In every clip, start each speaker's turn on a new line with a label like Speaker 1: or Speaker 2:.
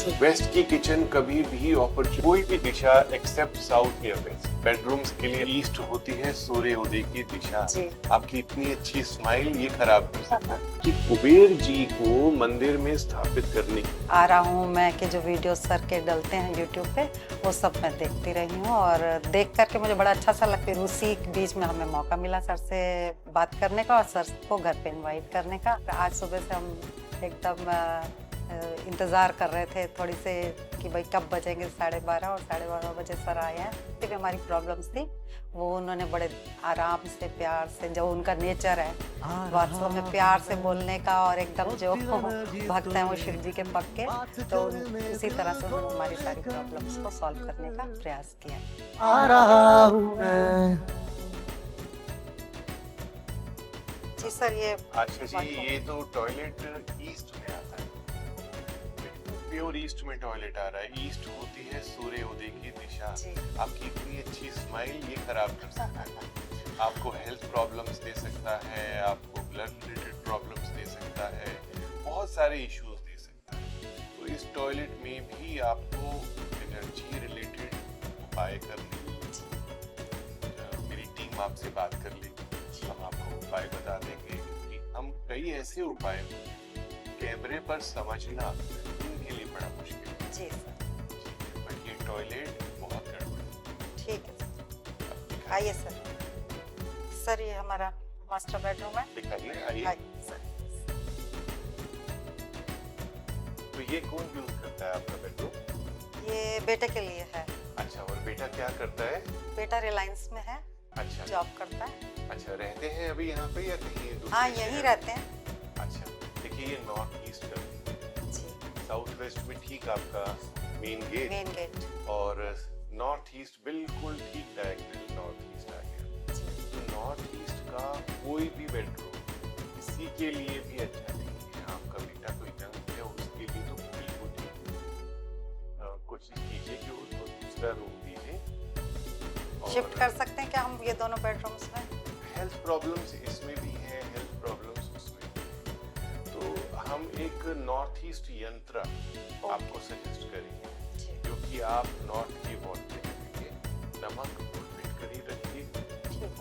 Speaker 1: Waste की kitchen कभी भी अपॉर्चुनिटी कोई भी दिशा एक्सेप्ट साउथ या वेस्ट बेडरूम्स के लिए ईस्ट होती है सूर्य उदय की दिशा। आपकी इतनी अच्छी स्माइल ये खराब कर सकता है कि कुबेर जी को मंदिर में स्थापित करने
Speaker 2: आ रहा हूँ मैं कि जो वीडियो सर के डलते हैं यूट्यूब पे वो सब मैं देखती रही हूँ और देख करके मुझे बड़ा अच्छा सा लगता है। उसी बीच में हमें मौका मिला सर से बात करने का और सर को घर पे इनवाइट करने का। आज सुबह से हम एकदम इंतज़ार कर रहे थे थोड़ी से कि भाई कब बजेंगे 12:30 और 12:30 बजे सर आए हैं। भी हमारी प्रॉब्लम्स थी वो उन्होंने बड़े आराम से प्यार से, जो उनका नेचर है वास्तव में प्यार से बोलने का और एकदम जो भक्त हैं वो शिव जी के पक्के, तो उसी तरह से उन्होंने हमारी सारी प्रॉब्लम्स को सॉल्व करने का प्रयास किया।
Speaker 3: आ रहा हूँ मैं।
Speaker 2: जी सर, ये
Speaker 1: अच्छा जी, ये तो टॉयलेट ईस्ट में आता है, प्योर ईस्ट में टॉयलेट आ रहा है। ईस्ट होती है सूर्य उदय की दिशा। आपकी इतनी अच्छी स्माइल ये खराब कर सकता है। आपको हेल्थ प्रॉब्लम्स दे सकता है, आपको ब्लड रिलेटेड प्रॉब्लम्स दे सकता है, बहुत सारे इश्यूज दे सकता है। तो इस टॉयलेट में भी आपको एनर्जी रिलेटेड उपाय करने, मेरी टीम आपसे बात कर लेगी, हम आपको उपाय बता देंगे कि हम कई ऐसे उपाय कैमरे पर समझना उनके लिए बड़ा मुश्किल है।
Speaker 2: जी सर,
Speaker 1: बट ये टॉयलेट बहुत गड़बड़ है।
Speaker 2: ठीक है, आइए सर। सर ये हमारा मास्टर बेडरूम है।
Speaker 1: दिखाइए, आइए।
Speaker 2: आइए सर।
Speaker 1: तो ये कौन यूज करता है आपका बेडरूम?
Speaker 2: ये बेटे के लिए है।
Speaker 1: अच्छा, और बेटा क्या करता है?
Speaker 2: बेटा रिलायंस में है,
Speaker 1: अच्छा,
Speaker 2: जॉब करता है।
Speaker 1: अच्छा, रहते हैं अभी यहाँ पे या कहीं दूसरे
Speaker 2: हाँ,
Speaker 1: शहर?
Speaker 2: यहीं रहते हैं।
Speaker 1: अच्छा, देखिए ये नॉर्थ ईस्ट का,
Speaker 2: जी,
Speaker 1: साउथ वेस्ट में ठीक आपका मेन गेट
Speaker 2: मेन गेट।
Speaker 1: और नॉर्थ ईस्ट बिल्कुल ठीक डायरेक्टली नॉर्थ ईस्ट आ गया। तो नॉर्थ ईस्ट का कोई भी बेडरूम किसी के लिए भी अच्छा नहीं है। आपका बेटा कोई यंग है उसके लिए तो बिल्कुल ठीक है। कोशिश कीजिए कि उसको दूसरा रूम दीजिए।
Speaker 2: शिफ्ट कर सकते हैं क्या हम ये दोनों बेडरूम्स में?
Speaker 1: हेल्थ प्रॉब्लम्स इसमें भी हैं, हेल्थ प्रॉब्लम्स उसमें भी हैं। तो हम एक नॉर्थ ईस्ट यंत्र आपको सजेस्ट करेंगे, जो कि आप नॉर्थ की वॉल पे रखेंगे, नमक और फिटकरी रखिए,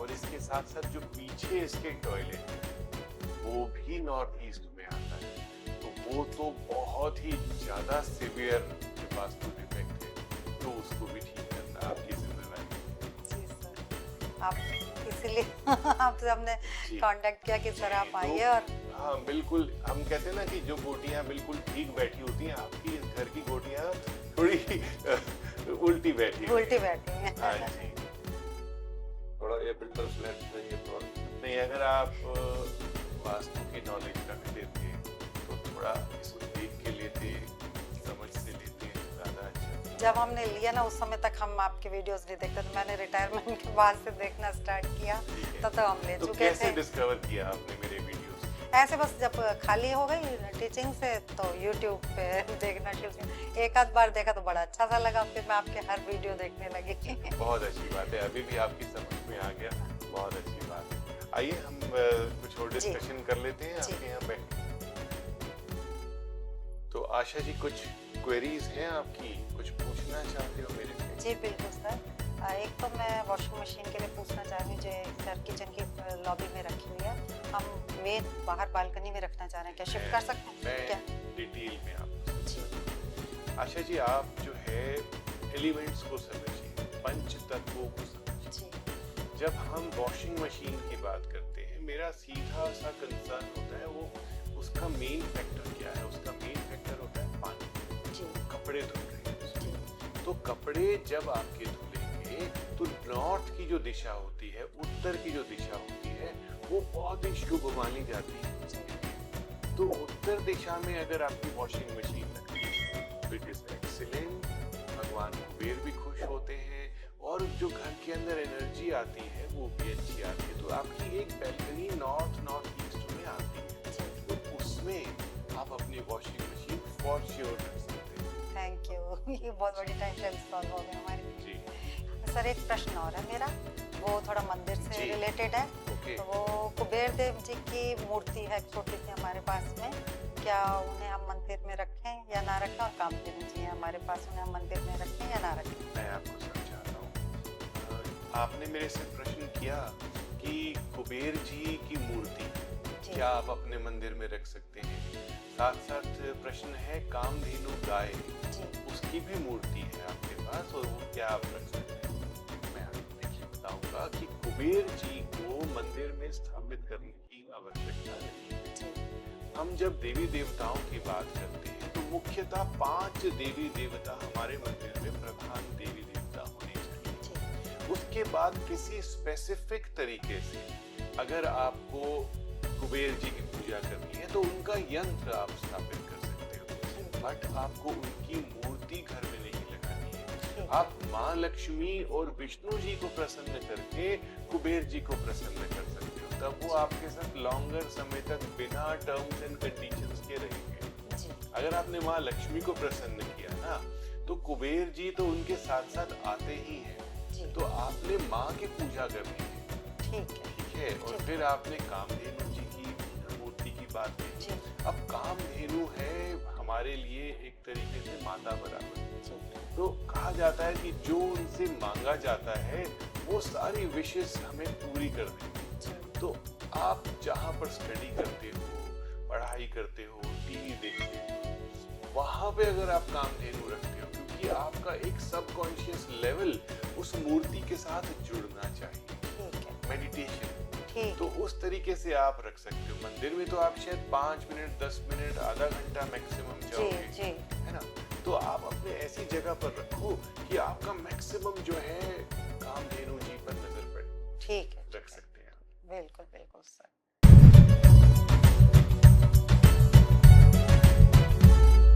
Speaker 1: और इसके साथ साथ जो पीछे इसके टॉयलेट है वो भी नॉर्थ ईस्ट में आता है। तो वो तो बहुत ही ज्यादा सिवियर वास्तु डिफेक्ट है, तो उसको भी ठीक करना आपकी जिम्मेदारी है।
Speaker 2: जी सर, आप इसीलिए आपसे हमने कांटेक्ट किया कि सर आप आइए। और
Speaker 1: हाँ बिल्कुल, हम कहते हैं ना कि जो गोटियां बिल्कुल ठीक बैठी होती हैं, आपकी इस घर की गोटियां थोड़ी उल्टी बैठी
Speaker 2: हैं।
Speaker 1: हाँ जी, थोड़ा ये बिल्डर फ्लैट ये नहीं, अगर आप वास्तु की नॉलेज रखते थे तो थोड़ा इसको देख के लेते, समझ से लेते, ज्यादा अच्छा।
Speaker 2: जब हमने लिया ना उस समय तक हम आपके वीडियोस नहीं देखते थे। मैंने रिटायरमेंट के बाद से देखना स्टार्ट किया तब हम ले
Speaker 1: तो
Speaker 2: चुके
Speaker 1: कैसे
Speaker 2: थे।
Speaker 1: डिस्कवर किया आपने मेरे वीडियोस?
Speaker 2: ऐसे बस जब खाली हो गई टीचिंग से तो YouTube पे देखना शुरू किया। एक आध बार देखा तो बड़ा अच्छा सा लगा, फिर मैं आपके हर वीडियो देखने लगी।
Speaker 1: बहुत अच्छी बात है, अभी भी आपकी समझ में आ गया, बहुत अच्छी बात है। आइए हम कुछ और डिस्कशन कर लेते हैं आपके यहाँ बैठ। तो आशा जी, कुछ क्वेरीज हैं आपकी, कुछ पूछना चाहते हो मेरे से?
Speaker 2: जी बिल्कुल सर। एक तो मैं वॉशिंग मशीन के लिए पूछना चाह रही हूँ जो सर किचन की लॉबी में रखी हुई है, हम मेन बाहर बालकनी में रखना चाह रहे हैं, क्या शिफ्ट कर सकते हैं क्या?
Speaker 1: डिटेल में आपको। आशा जी, आप जो है एलिमेंट्स को समझिए, पंच तत्वों को समझिए। जब हम वॉशिंग मशीन की बात करते हैं, मेरा सीधा सा कंसर्न होता है वो उसका मेन फैक्टर क्या है? उसका मेन फैक्टर होता है पानी। कपड़े धुल रहे हैं तो कपड़े जब आपके धुलेंगे तो नॉर्थ की जो दिशा होती है, उत्तर की जो दिशा होती है, वो बहुत ही शुभ मानी जाती है। तो उत्तर दिशा में अगर आपकी वॉशिंग मशीन लगती है तो इट इज एक्सीलेंट, भगवान कुबेर भी खुश होते हैं और जो घर के अंदर एनर्जी आती है वो भी अच्छी आती है। तो आपकी एक बैल्कनी नॉर्थ ईस्ट में आती है, तो उसमें आप अपनी वॉशिंग मशीन फॉर श्योर रख सकते हैं।
Speaker 2: थैंक यू, ये बहुत बड़ी टेंशन सॉल्व हो गई हमारी।
Speaker 1: जी
Speaker 2: सर, एक प्रश्न और है मेरा, वो थोड़ा मंदिर से रिलेटेड है। तो वो कुबेर देव जी की मूर्ति है छोटी सी हमारे पास में, क्या उन्हें हम मंदिर में रखें या ना रखें, और कामधेनु जी हैं हमारे पास, उन्हें हम मंदिर में रखें या ना रखें?
Speaker 1: मैं आपको समझाता हूँ। आपने मेरे से प्रश्न किया कि कुबेर जी की मूर्ति
Speaker 2: जी
Speaker 1: क्या आप अपने मंदिर में रख सकते हैं। साथ साथ प्रश्न है कामधेनु गाय,
Speaker 2: जी
Speaker 1: उसकी भी मूर्ति है आपके पास और वो क्या आप रख सकते हैं। मैं आपको देखिए बताऊंगा कि कुबेर जी को मंदिर में स्थापित करने की आवश्यकता नहीं है।
Speaker 2: जी
Speaker 1: हम जब देवी देवताओं की बात करते हैं तो मुख्यतः 5 देवी देवता हमारे मंदिर में प्रधान देवी देवता होने चाहिए।
Speaker 2: जी
Speaker 1: उसके बाद किसी स्पेसिफिक तरीके से अगर आपको कुबेर जी की पूजा करनी है तो उनका यंत्र आप स्थापित कर सकते हो, बट आपको उनकी मूर्ति घर में नहीं लगानी है। आप माँ लक्ष्मी और विष्णु जी को प्रसन्न करके कुबेर जी को प्रसन्न कर सकते हो, तब वो आपके साथ लॉन्गर समय तक बिना टर्म्स एंड कंडीशंस के रहेंगे।
Speaker 2: जी
Speaker 1: अगर आपने माँ लक्ष्मी को प्रसन्न किया ना तो कुबेर जी तो उनके साथ साथ आते ही हैं।
Speaker 2: जी
Speaker 1: तो आपने माँ की पूजा करनी है,
Speaker 2: ठीक है।
Speaker 1: ठीक है, और
Speaker 2: जी।
Speaker 1: फिर आपने कामधेनु जी की मूर्ति की बात की।
Speaker 2: जी
Speaker 1: अब कामधेनु है हमारे लिए एक तरीके से माता बराबर।
Speaker 2: जी
Speaker 1: तो कहा जाता है कि जो उनसे मांगा जाता है वो सारी विशेष हमें पूरी कर देती।
Speaker 2: जी
Speaker 1: तो आप जहाँ पर स्टडी करते हो, पढ़ाई करते हो, टीवी देखते हो, वहां पे अगर आप कामधेनु रखते हो, क्योंकि आपका एक सबकॉन्शियस लेवल उस मूर्ति के साथ जुड़ना चाहिए,
Speaker 2: ठीक है।
Speaker 1: मेडिटेशन।
Speaker 2: ठीक
Speaker 1: तो उस तरीके से आप रख सकते हो। मंदिर में तो आप शायद 5 मिनट, 10 मिनट, आधा घंटा मैक्सिमम
Speaker 2: जी
Speaker 1: जाओगे,
Speaker 2: जी
Speaker 1: है ना। तो आप अपने ऐसी जगह पर रखो कि आपका मैक्सिमम जो है कामधेनु जी पर नजर पड़े।
Speaker 2: ठीक है।
Speaker 1: रख सकते हैं आप।
Speaker 2: बिल्कुल बिल्कुल सर।